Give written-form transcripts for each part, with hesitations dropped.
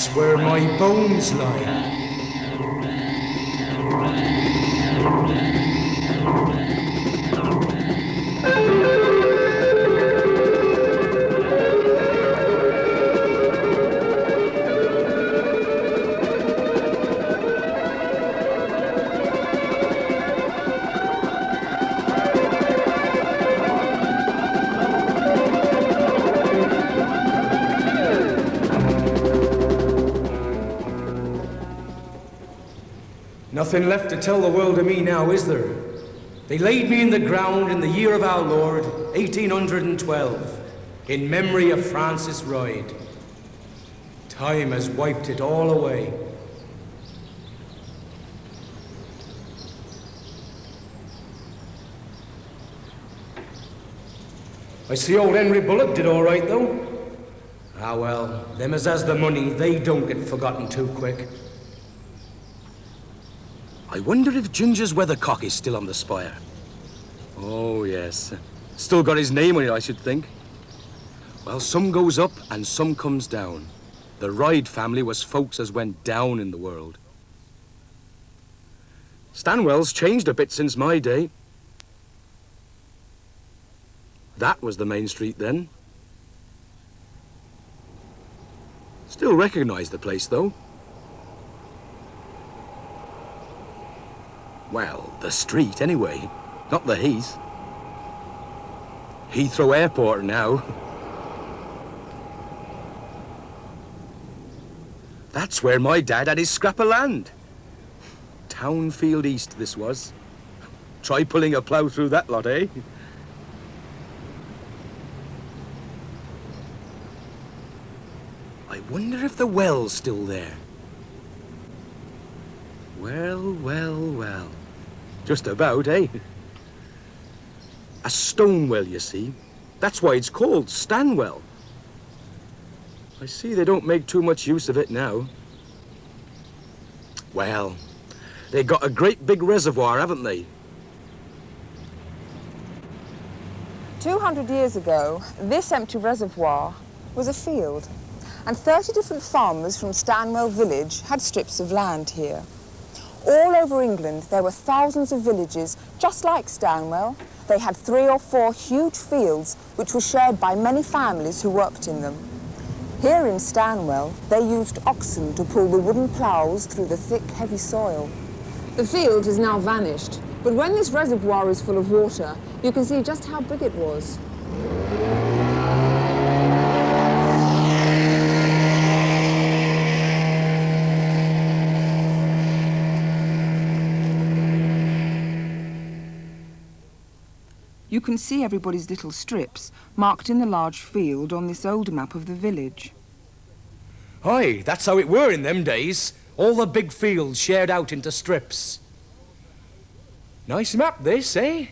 That's where my bones lie. Nothing left to tell the world of me now, is there? They laid me in the ground in the year of our Lord, 1812, in memory of Francis Ryde. Time has wiped it all away. I see old Henry Bullock did all right, though. Ah, well, them as has the money, they don't get forgotten too quick. I wonder if Ginger's weathercock is still on the spire. Oh, yes. Still got his name on it, I should think. Well, some goes up and some comes down. The Ryde family was folks as went down in the world. Stanwell's changed a bit since my day. That was the main street then. Still recognize the place, though. Well, the street, anyway. Not the Heath. Heathrow Airport now. That's where my dad had his scrap of land. Townfield East, this was. Try pulling a plough through that lot, eh? I wonder if the well's still there. Well, well, well. Just about, eh? A stone well, you see. That's why it's called Stanwell. I see they don't make too much use of it now. Well, they got a great big reservoir, haven't they? 200 years ago, this empty reservoir was a field, and 30 different farmers from Stanwell village had strips of land here. All over England, there were thousands of villages just like Stanwell. They had 3 or 4 huge fields which were shared by many families who worked in them. Here in Stanwell, they used oxen to pull the wooden ploughs through the thick, heavy soil. The field has now vanished, but when this reservoir is full of water, you can see just how big it was. You can see everybody's little strips marked in the large field on this old map of the village. Aye, that's how it were in them days. All the big fields shared out into strips. Nice map, this, eh?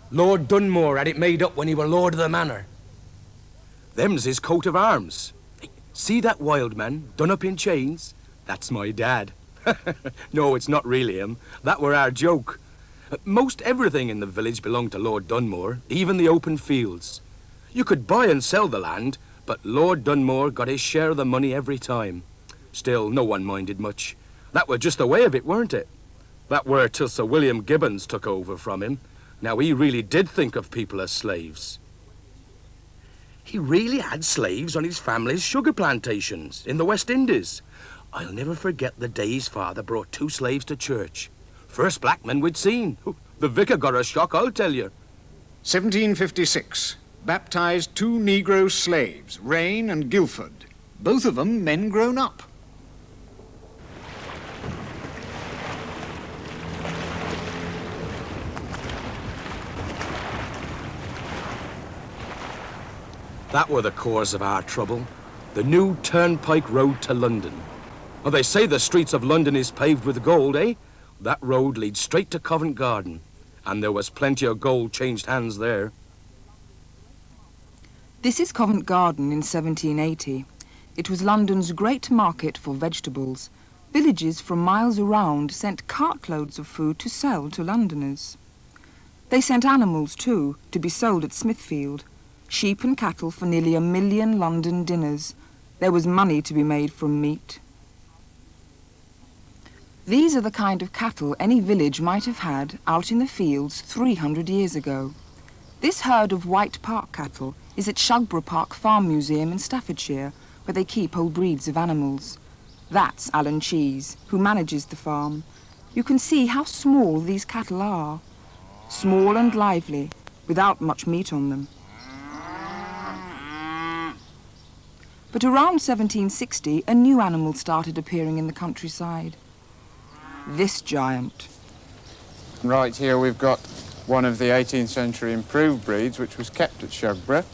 Lord Dunmore had it made up when he were Lord of the Manor. Them's his coat of arms. See that wild man, done up in chains? That's my dad. No, it's not really him. That were our joke. Most everything in the village belonged to Lord Dunmore, even the open fields. You could buy and sell the land, but Lord Dunmore got his share of the money every time. Still, no one minded much. That were just the way of it, weren't it? That were till Sir William Gibbons took over from him. Now, he really did think of people as slaves. He really had slaves on his family's sugar plantations in the West Indies. I'll never forget the day his father brought 2 slaves to church. First black men we'd seen. The vicar got a shock, I'll tell you. 1756. Baptized 2 Negro slaves, Rain and Guilford. Both of them men grown up. That were the cause of our trouble. The new turnpike road to London. Well, they say the streets of London is paved with gold, eh? That road leads straight to Covent Garden, and there was plenty of gold changed hands there. This is Covent Garden in 1780. It was London's great market for vegetables. Villages from miles around sent cartloads of food to sell to Londoners. They sent animals, too, to be sold at Smithfield. Sheep and cattle for nearly 1 million London dinners. There was money to be made from meat. These are the kind of cattle any village might have had out in the fields 300 years ago. This herd of white park cattle is at Shugborough Park Farm Museum in Staffordshire, where they keep old breeds of animals. That's Alan Cheese, who manages the farm. You can see how small these cattle are. Small and lively, without much meat on them. But around 1760, a new animal started appearing in the countryside. This giant. Right here we've got one of the 18th century improved breeds which was kept at Shugborough.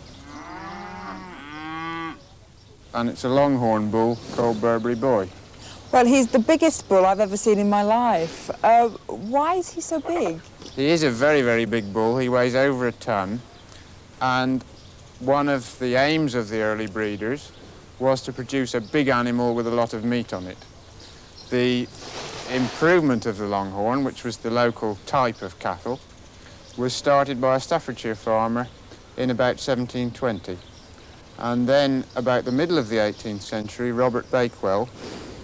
And it's a longhorn bull called Burberry Boy. Well, he's the biggest bull I've ever seen in my life. Why is he so big? He is a very, very big bull. He weighs over a ton. And one of the aims of the early breeders was to produce a big animal with a lot of meat on it. The improvement of the longhorn, which was the local type of cattle, was started by a Staffordshire farmer in about 1720. And then, about the middle of the 18th century, Robert Bakewell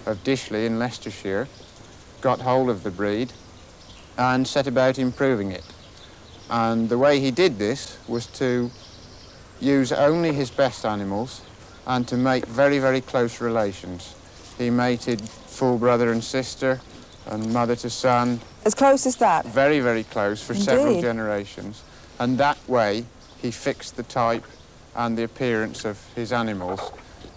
of Dishley in Leicestershire got hold of the breed and set about improving it. And the way he did this was to use only his best animals and to make very, very close relations. He mated full brother and sister and mother to son. As close as that? Very, very close for Indeed. several generations. And that way he fixed the type and the appearance of his animals.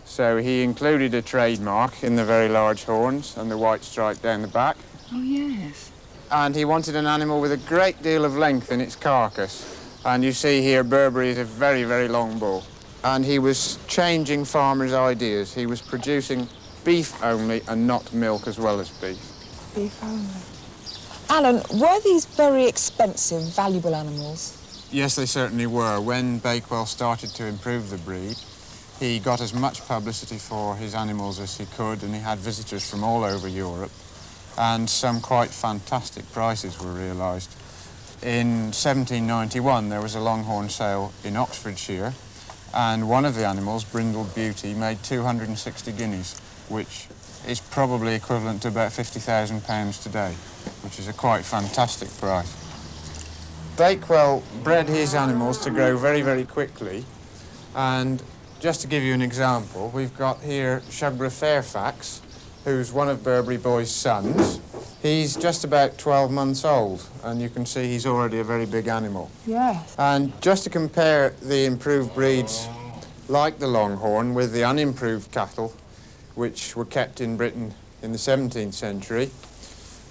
So he included a trademark in the very large horns and the white stripe down the back. Oh, yes. And he wanted an animal with a great deal of length in its carcass. And you see here, Burberry is a very, very long bull. And he was changing farmers' ideas. He was producing beef only and not milk as well as beef. Beef only. Alan, were these very expensive, valuable animals? Yes, they certainly were. When Bakewell started to improve the breed, he got as much publicity for his animals as he could, and he had visitors from all over Europe, and some quite fantastic prices were realised. In 1791, there was a longhorn sale in Oxfordshire, and one of the animals, Brindled Beauty, made 260 guineas, which is probably equivalent to about £50,000 today, which is a quite fantastic price. Bakewell bred his animals to grow very, very quickly, and just to give you an example, we've got here Shugborough Fairfax, who's one of Burberry Boy's sons. He's just about 12 months old, and you can see he's already a very big animal. Yes. And just to compare the improved breeds like the Longhorn with the unimproved cattle, which were kept in Britain in the 17th century,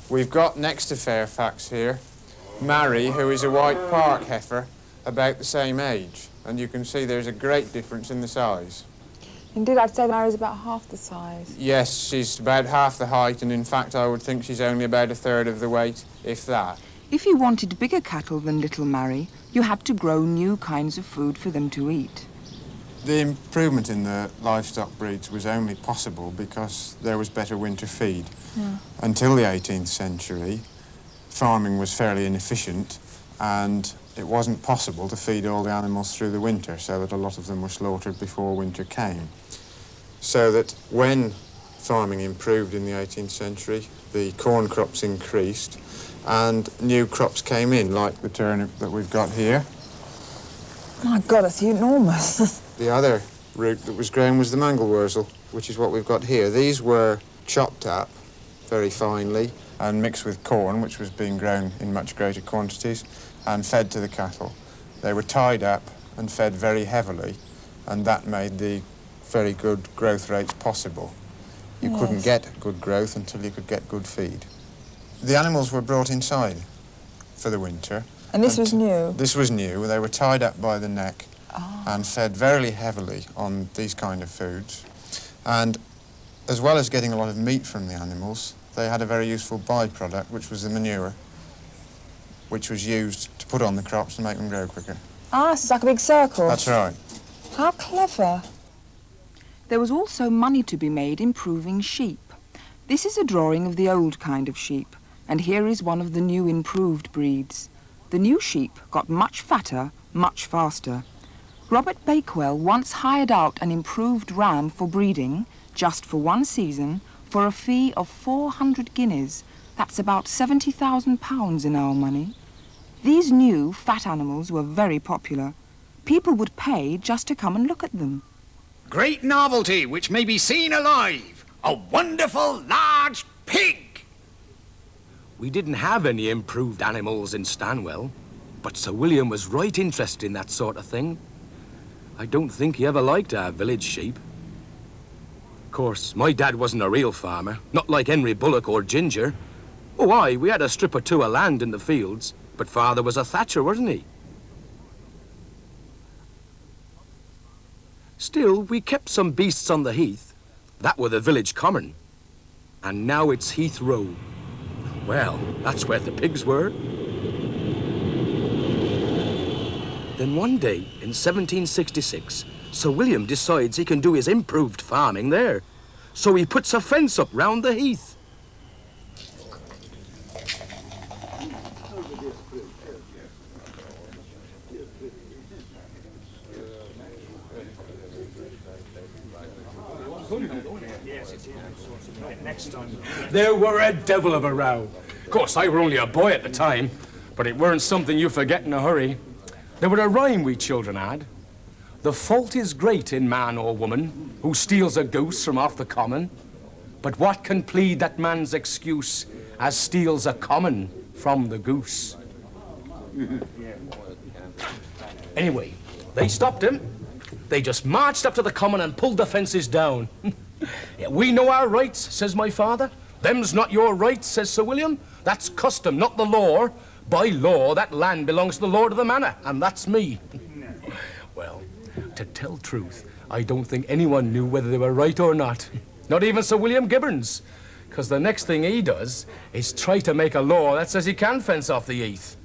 we've got next to Fairfax here Mary, who is a white park heifer about the same age. And you can see there's a great difference in the size. Indeed, I'd say Mary's about half the size. Yes, she's about half the height, and in fact I would think she's only about a third of the weight, if that. If you wanted bigger cattle than little Mary, you had to grow new kinds of food for them to eat. The improvement in the livestock breeds was only possible because there was better winter feed. Yeah. Until the 18th century, farming was fairly inefficient, and it wasn't possible to feed all the animals through the winter, so that a lot of them were slaughtered before winter came. So that when farming improved in the 18th century, the corn crops increased, and new crops came in, like the turnip that we've got here. My God, it's enormous. The other root that was grown was the mangel wurzel, which is what we've got here. These were chopped up very finely and mixed with corn, which was being grown in much greater quantities, and fed to the cattle. They were tied up and fed very heavily, and that made the very good growth rates possible. You couldn't get good growth until you could get good feed. The animals were brought inside for the winter. And this was new? This was new. They were tied up by the neck and fed very heavily on these kind of foods. And as well as getting a lot of meat from the animals, they had a very useful byproduct, which was the manure, which was used to put on the crops and make them grow quicker. Ah, so it's like a big circle. That's right. How clever. There was also money to be made improving sheep. This is a drawing of the old kind of sheep, and here is one of the new improved breeds. The new sheep got much fatter, much faster. Robert Bakewell once hired out an improved ram for breeding, just for one season, for a fee of 400 guineas. That's about £70,000 in our money. These new fat animals were very popular. People would pay just to come and look at them. Great novelty which may be seen alive. A wonderful large pig. We didn't have any improved animals in Stanwell, but Sir William was right interested in that sort of thing. I don't think he ever liked our village sheep. Of course, my dad wasn't a real farmer, not like Henry Bullock or Ginger. Oh, aye, we had a strip or two of land in the fields, but father was a thatcher, wasn't he? Still, we kept some beasts on the heath. That were the village common. And now it's Heath Row. Well, that's where the pigs were. Then one day, in 1766, Sir William decides he can do his improved farming there. So he puts a fence up round the heath. There were a devil of a row. Of course, I were only a boy at the time, but it weren't something you forget in a hurry. There were a rhyme we children had. The fault is great in man or woman who steals a goose from off the common. But what can plead that man's excuse as steals a common from the goose? Anyway, they stopped him. They just marched up to the common and pulled the fences down. Yeah, we know our rights, says my father. Them's not your rights, says Sir William. That's custom, not the law. By law, that land belongs to the lord of the manor, and that's me. Well, to tell truth, I don't think anyone knew whether they were right or not. Not even Sir William Gibbons. Because the next thing he does is try to make a law that says he can fence off the heath.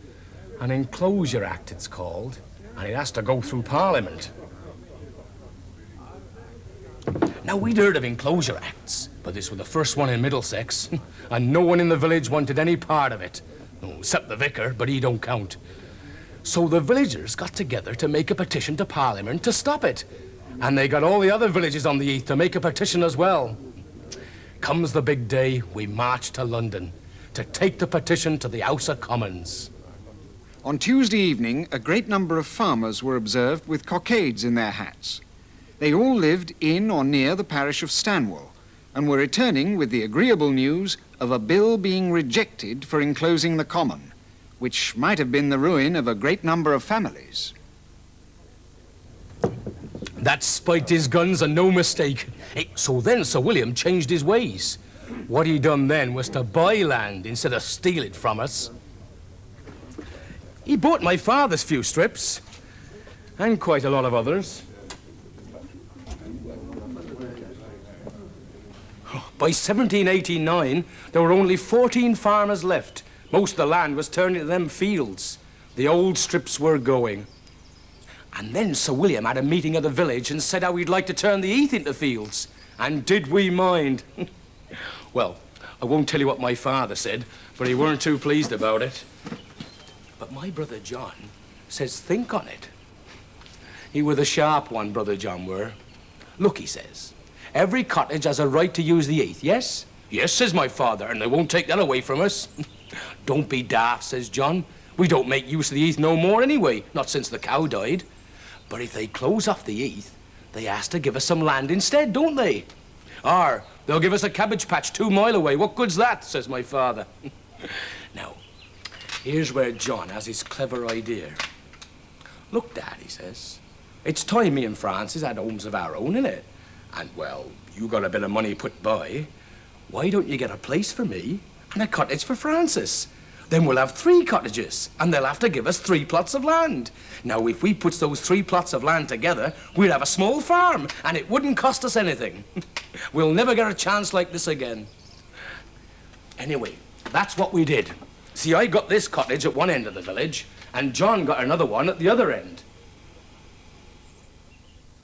An Enclosure Act, it's called, and it has to go through Parliament. Now, we'd heard of Enclosure Acts, but this was the first one in Middlesex, and no one in the village wanted any part of it. Oh, except the vicar, but he don't count. So the villagers got together to make a petition to Parliament to stop it. And they got all the other villages on the heath to make a petition as well. Comes the big day, we march to London to take the petition to the House of Commons. On Tuesday evening, a great number of farmers were observed with cockades in their hats. They all lived in or near the parish of Stanwell and were returning with the agreeable news of a bill being rejected for enclosing the common, which might have been the ruin of a great number of families. That spiked his guns and no mistake. So then Sir William changed his ways. What he done then was to buy land instead of steal it from us. He bought my father's few strips, and quite a lot of others. By 1789, there were only 14 farmers left. Most of the land was turned into them fields. The old strips were going. And then Sir William had a meeting of the village and said how he'd like to turn the heath into fields. And did we mind? Well, I won't tell you what my father said, for he weren't too pleased about it. But my brother John says think on it. He were the sharp one, brother John were. Look, he says, every cottage has a right to use the heath, yes? Yes, says my father, and they won't take that away from us. Don't be daft, says John. We don't make use of the heath no more anyway, not since the cow died. But if they close off the heath, they ask to give us some land instead, don't they? Or they'll give us a cabbage patch 2 mile away. What good's that, says my father. Now, here's where John has his clever idea. Look, Dad, he says, it's time me and Francis had homes of our own, innit? And, well, you got a bit of money put by. Why don't you get a place for me and a cottage for Francis? Then we'll have 3 cottages, and they'll have to give us 3 plots of land. Now, if we put those 3 plots of land together, we'd have a small farm, and it wouldn't cost us anything. We'll never get a chance like this again. Anyway, that's what we did. See, I got this cottage at one end of the village, and John got another one at the other end.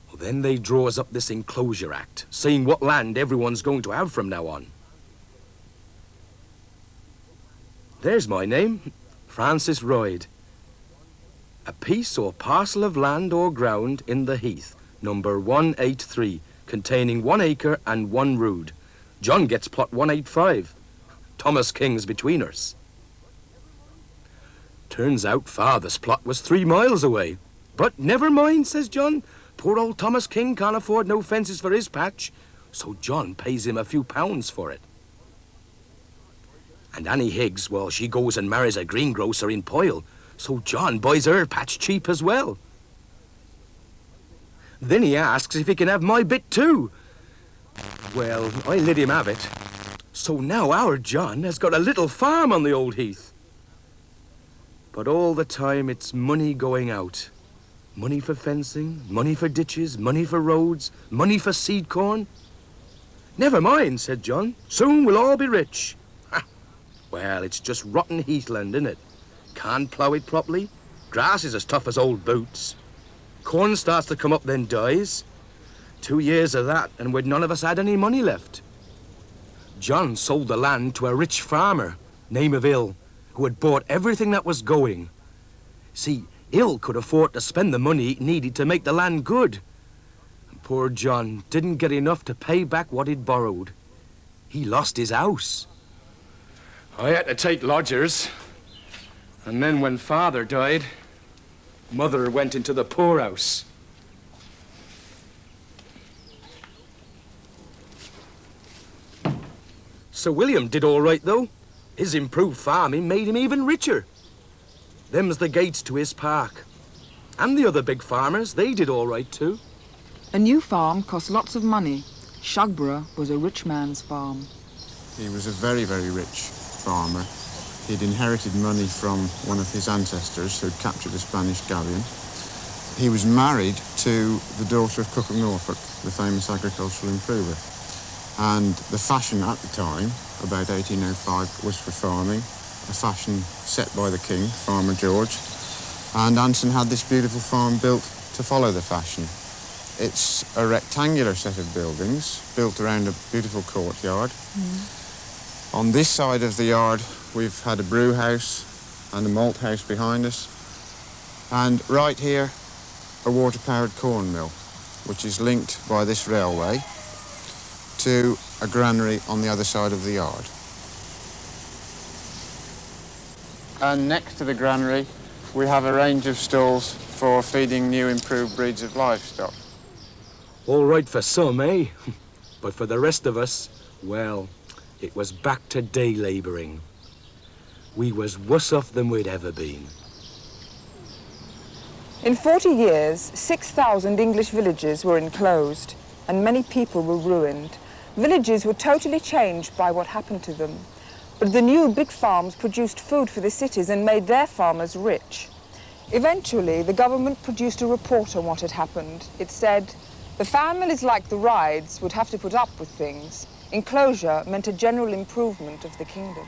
Well, then they draws up this Enclosure Act, saying what land everyone's going to have from now on. There's my name, Francis Royd. A piece or parcel of land or ground in the heath, number 183, containing 1 acre and 1 rood. John gets plot 185. Thomas King's between us. Turns out Father's plot was 3 miles away. But never mind, says John. Poor old Thomas King can't afford no fences for his patch. So John pays him a few pounds for it. And Annie Higgs, well, she goes and marries a greengrocer in Poyle. So John buys her patch cheap as well. Then he asks if he can have my bit too. Well, I let him have it. So now our John has got a little farm on the old heath. But all the time it's money going out. Money for fencing, money for ditches, money for roads, money for seed corn. Never mind, said John. Soon we'll all be rich. Ha. Well, it's just rotten heathland, isn't it? Can't plough it properly. Grass is as tough as old boots. Corn starts to come up, then dies. 2 years of that, and we'd none of us had any money left. John sold the land to a rich farmer, name of Hill, who had bought everything that was going. See, Hill could afford to spend the money needed to make the land good. And poor John didn't get enough to pay back what he'd borrowed. He lost his house. I had to take lodgers. And then when Father died, Mother went into the poorhouse. Sir William did all right, though. His improved farming made him even richer. Them's the gates to his park. And the other big farmers, they did all right, too. A new farm cost lots of money. Shugborough was a rich man's farm. He was a very, very rich farmer. He'd inherited money from one of his ancestors who'd captured a Spanish galleon. He was married to the daughter of Cook of Norfolk, the famous agricultural improver. And the fashion at the time, about 1805, was for farming, a fashion set by the king, Farmer George. And Anson had this beautiful farm built to follow the fashion. It's a rectangular set of buildings built around a beautiful courtyard. On this side of the yard, we've had a brew house and a malt house behind us. And right here, a water-powered corn mill, which is linked by this railway to a granary on the other side of the yard. And next to the granary, we have a range of stalls for feeding new improved breeds of livestock. All right for some, eh? But for the rest of us, well, it was back to day labouring. We was worse off than we'd ever been. In 40 years, 6,000 English villages were enclosed and many people were ruined. Villages were totally changed by what happened to them. But the new big farms produced food for the cities and made their farmers rich. Eventually, the government produced a report on what had happened. It said, the families like the Rides would have to put up with things. Enclosure meant a general improvement of the kingdom.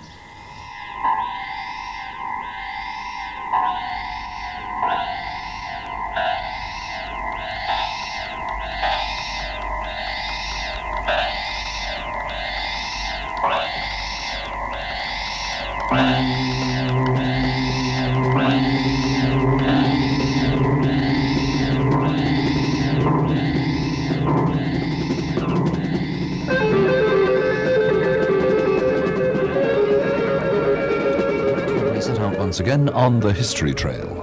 Once again on the History Trail.